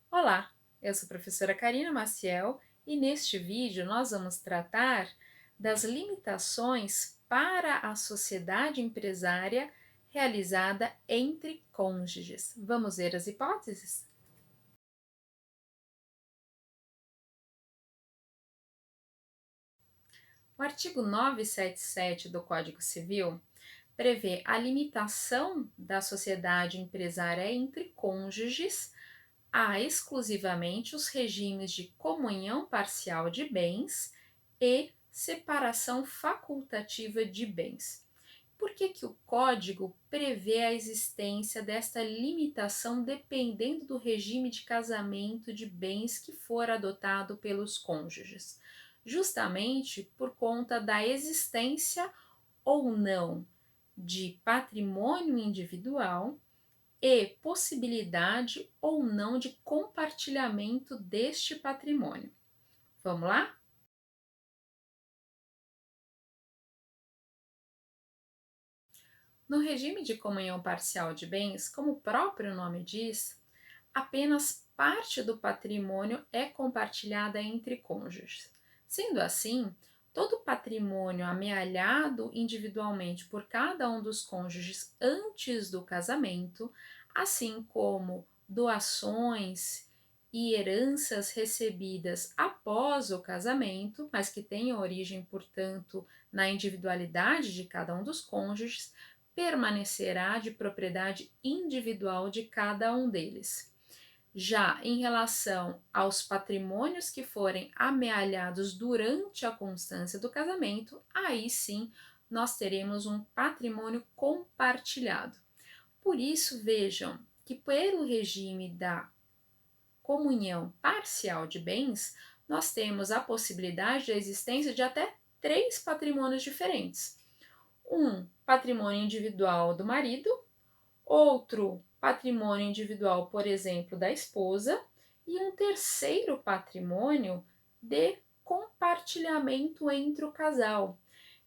Olá, eu sou a professora Karina Maciel e neste vídeo nós vamos tratar das limitações para a sociedade empresária realizada entre cônjuges. Vamos ver as hipóteses? O artigo 977 do Código Civil prevê a limitação da sociedade empresária entre cônjuges a exclusivamente os regimes de comunhão parcial de bens e separação facultativa de bens. Por que o Código prevê a existência desta limitação dependendo do regime de casamento de bens que for adotado pelos cônjuges? Justamente por conta da existência ou não de patrimônio individual e possibilidade ou não de compartilhamento deste patrimônio. Vamos lá? No regime de comunhão parcial de bens, como o próprio nome diz, apenas parte do patrimônio é compartilhada entre cônjuges. Sendo assim, todo o patrimônio amealhado individualmente por cada um dos cônjuges antes do casamento, assim como doações e heranças recebidas após o casamento, mas que tenham origem, portanto, na individualidade de cada um dos cônjuges, permanecerá de propriedade individual de cada um deles. Já em relação aos patrimônios que forem amealhados durante a constância do casamento, aí sim nós teremos um patrimônio compartilhado. Por isso, vejam que, pelo regime da comunhão parcial de bens, nós temos a possibilidade da existência de até três patrimônios diferentes: um patrimônio individual do marido, outro patrimônio individual, por exemplo, da esposa, e um terceiro patrimônio de compartilhamento entre o casal.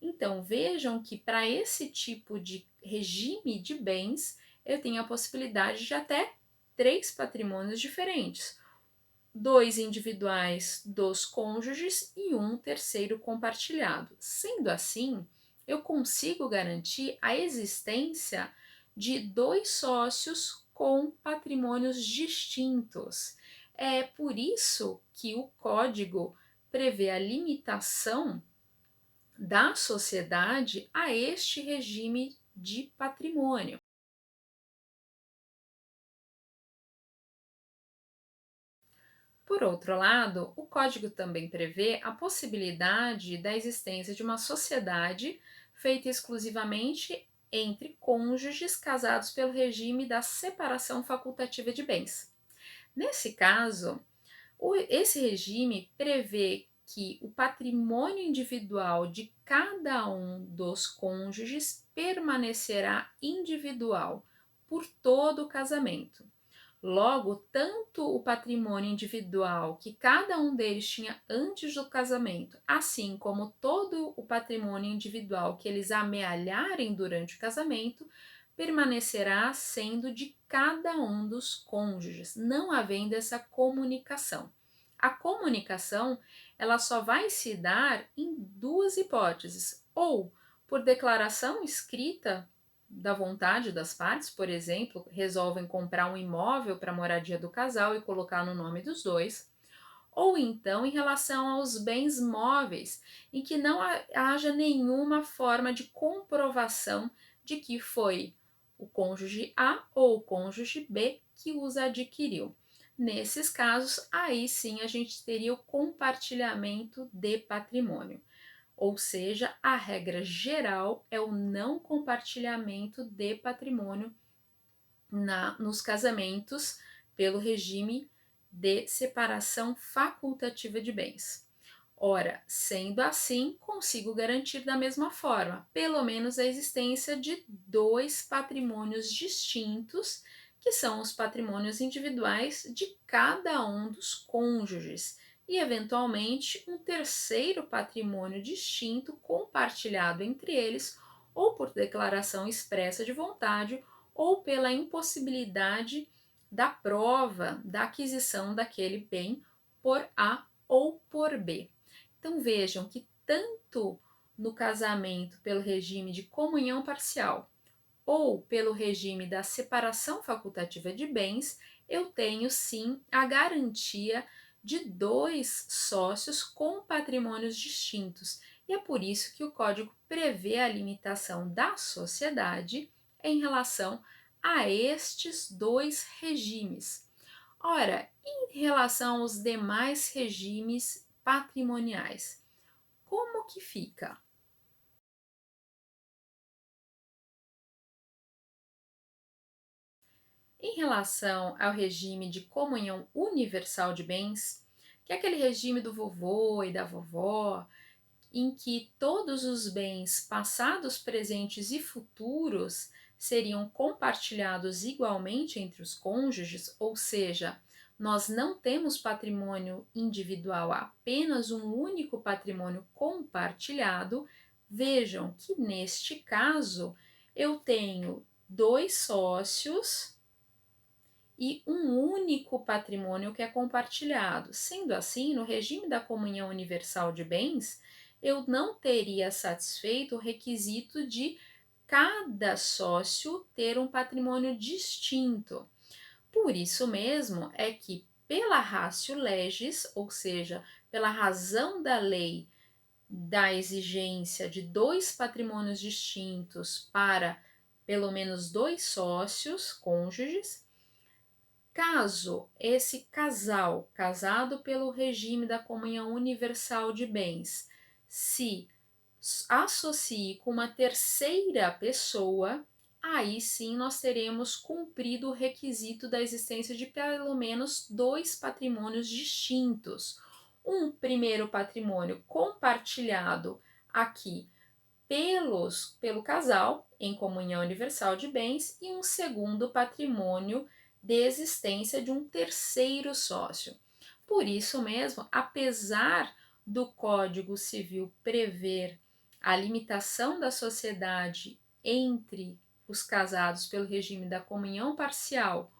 Então, vejam que para esse tipo de regime de bens, eu tenho a possibilidade de até três patrimônios diferentes: dois individuais dos cônjuges e um terceiro compartilhado. Sendo assim, eu consigo garantir a existência de dois sócios com patrimônios distintos. É por isso que o código prevê a limitação da sociedade a este regime de patrimônio. Por outro lado, o código também prevê a possibilidade da existência de uma sociedade feita exclusivamente entre cônjuges casados pelo regime da separação facultativa de bens. Nesse caso, esse regime prevê que o patrimônio individual de cada um dos cônjuges permanecerá individual por todo o casamento. Logo, tanto o patrimônio individual que cada um deles tinha antes do casamento, assim como todo o patrimônio individual que eles amealharem durante o casamento, permanecerá sendo de cada um dos cônjuges, não havendo essa comunicação. A comunicação, ela só vai se dar em duas hipóteses: ou por declaração escrita da vontade das partes, por exemplo, resolvem comprar um imóvel para a moradia do casal e colocar no nome dos dois, ou então em relação aos bens móveis, em que não haja nenhuma forma de comprovação de que foi o cônjuge A ou o cônjuge B que os adquiriu. Nesses casos, aí sim a gente teria o compartilhamento de patrimônio. Ou seja, a regra geral é o não compartilhamento de patrimônio nos casamentos pelo regime de separação facultativa de bens. Ora, sendo assim, consigo garantir da mesma forma, pelo menos a existência de dois patrimônios distintos, que são os patrimônios individuais de cada um dos cônjuges, e eventualmente um terceiro patrimônio distinto compartilhado entre eles, ou por declaração expressa de vontade, ou pela impossibilidade da prova da aquisição daquele bem por A ou por B. Então vejam que tanto no casamento pelo regime de comunhão parcial ou pelo regime da separação facultativa de bens, eu tenho sim a garantia de dois sócios com patrimônios distintos. E é por isso que o Código prevê a limitação da sociedade em relação a estes dois regimes. Ora, em relação aos demais regimes patrimoniais, como que fica? Em relação ao regime de comunhão universal de bens, que é aquele regime do vovô e da vovó, em que todos os bens passados, presentes e futuros seriam compartilhados igualmente entre os cônjuges, ou seja, nós não temos patrimônio individual, apenas um único patrimônio compartilhado. Vejam que neste caso eu tenho dois sócios e um único patrimônio que é compartilhado. Sendo assim, no regime da comunhão universal de bens, eu não teria satisfeito o requisito de cada sócio ter um patrimônio distinto. Por isso mesmo é que, pela ratio legis, ou seja, pela razão da lei da exigência de dois patrimônios distintos para pelo menos dois sócios cônjuges, caso esse casal, casado pelo regime da comunhão universal de bens, se associe com uma terceira pessoa, aí sim nós teremos cumprido o requisito da existência de pelo menos dois patrimônios distintos. Um primeiro patrimônio compartilhado aqui pelo casal em comunhão universal de bens e um segundo patrimônio de existência de um terceiro sócio. Por isso mesmo, apesar do Código Civil prever a limitação da sociedade entre os casados pelo regime da comunhão parcial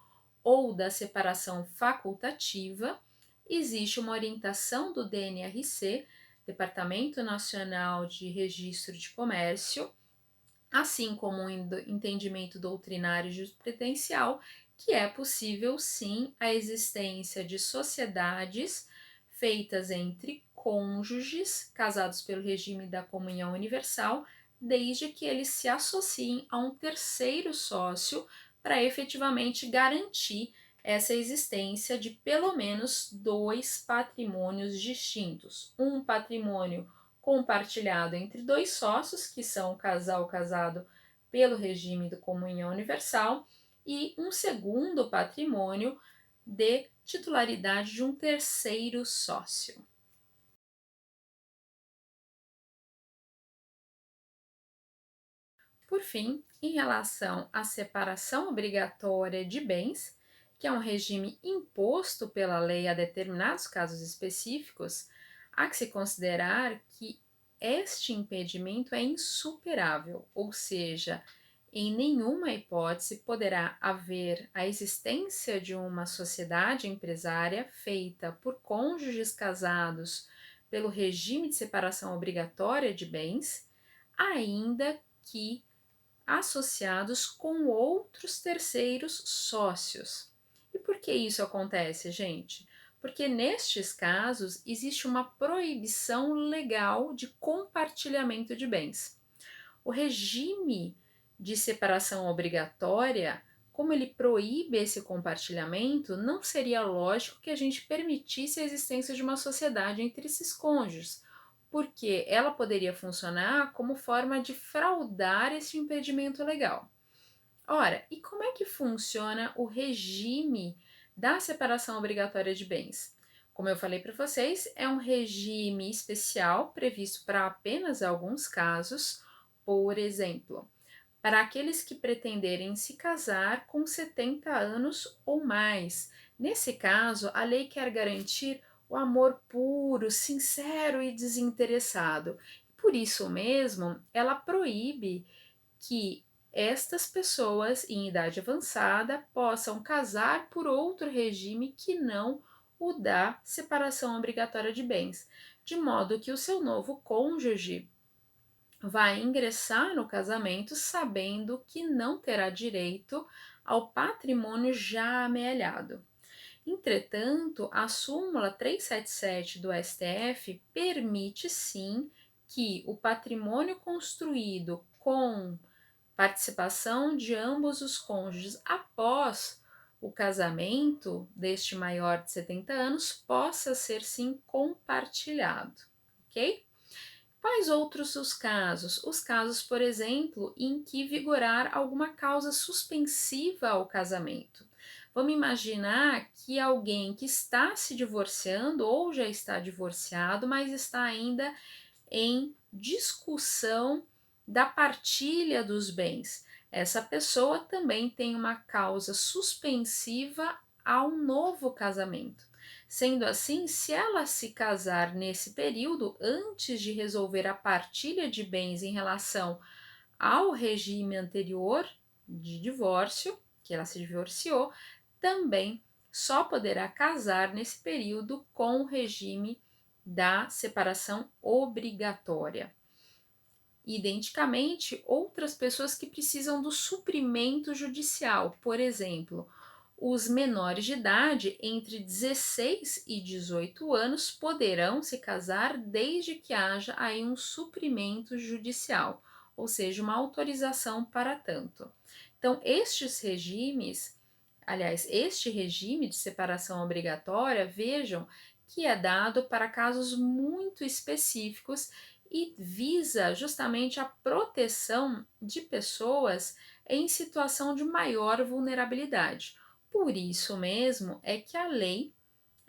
ou da separação facultativa, existe uma orientação do DNRC, Departamento Nacional de Registro de Comércio, assim como um entendimento doutrinário e jurisprudencial, que é possível sim a existência de sociedades feitas entre cônjuges casados pelo regime da comunhão universal, desde que eles se associem a um terceiro sócio para efetivamente garantir essa existência de pelo menos dois patrimônios distintos. Um patrimônio compartilhado entre dois sócios, que são o casal casado pelo regime de comunhão universal, e um segundo patrimônio de titularidade de um terceiro sócio. Por fim, em relação à separação obrigatória de bens, que é um regime imposto pela lei a determinados casos específicos, há que se considerar que este impedimento é insuperável, ou seja, em nenhuma hipótese poderá haver a existência de uma sociedade empresária feita por cônjuges casados pelo regime de separação obrigatória de bens, ainda que associados com outros terceiros sócios. E por que isso acontece, gente? Porque nestes casos existe uma proibição legal de compartilhamento de bens. O regime de separação obrigatória, como ele proíbe esse compartilhamento, não seria lógico que a gente permitisse a existência de uma sociedade entre esses cônjuges, porque ela poderia funcionar como forma de fraudar esse impedimento legal. Ora, e como é que funciona o regime da separação obrigatória de bens? Como eu falei para vocês, é um regime especial previsto para apenas alguns casos, por exemplo, para aqueles que pretenderem se casar com 70 anos ou mais. Nesse caso, a lei quer garantir o amor puro, sincero e desinteressado. Por isso mesmo, ela proíbe que estas pessoas em idade avançada possam casar por outro regime que não o da separação obrigatória de bens, de modo que o seu novo cônjuge vai ingressar no casamento sabendo que não terá direito ao patrimônio já amealhado. Entretanto, a súmula 377 do STF permite sim que o patrimônio construído com participação de ambos os cônjuges após o casamento deste maior de 70 anos possa ser sim compartilhado, ok? Quais outros os casos? Os casos, por exemplo, em que vigorar alguma causa suspensiva ao casamento. Vamos imaginar que alguém que está se divorciando ou já está divorciado, mas está ainda em discussão da partilha dos bens. Essa pessoa também tem uma causa suspensiva ao novo casamento. Sendo assim, se ela se casar nesse período, antes de resolver a partilha de bens em relação ao regime anterior de divórcio, que ela se divorciou, também só poderá casar nesse período com o regime da separação obrigatória. Identicamente, outras pessoas que precisam do suprimento judicial, por exemplo, os menores de idade entre 16 e 18 anos poderão se casar desde que haja aí um suprimento judicial, ou seja, uma autorização para tanto. Então, este regime de separação obrigatória, vejam que é dado para casos muito específicos e visa justamente a proteção de pessoas em situação de maior vulnerabilidade. Por isso mesmo é que a lei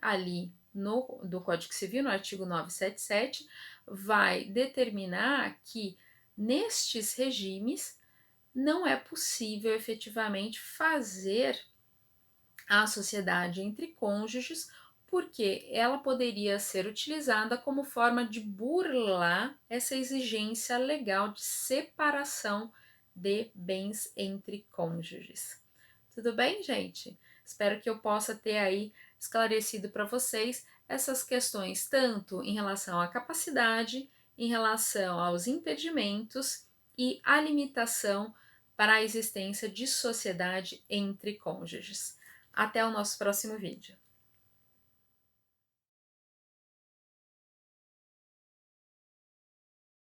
ali do Código Civil, no artigo 977, vai determinar que nestes regimes não é possível efetivamente fazer a sociedade entre cônjuges, porque ela poderia ser utilizada como forma de burlar essa exigência legal de separação de bens entre cônjuges. Tudo bem, gente? Espero que eu possa ter aí esclarecido para vocês essas questões, tanto em relação à capacidade, em relação aos impedimentos e à limitação para a existência de sociedade entre cônjuges. Até o nosso próximo vídeo.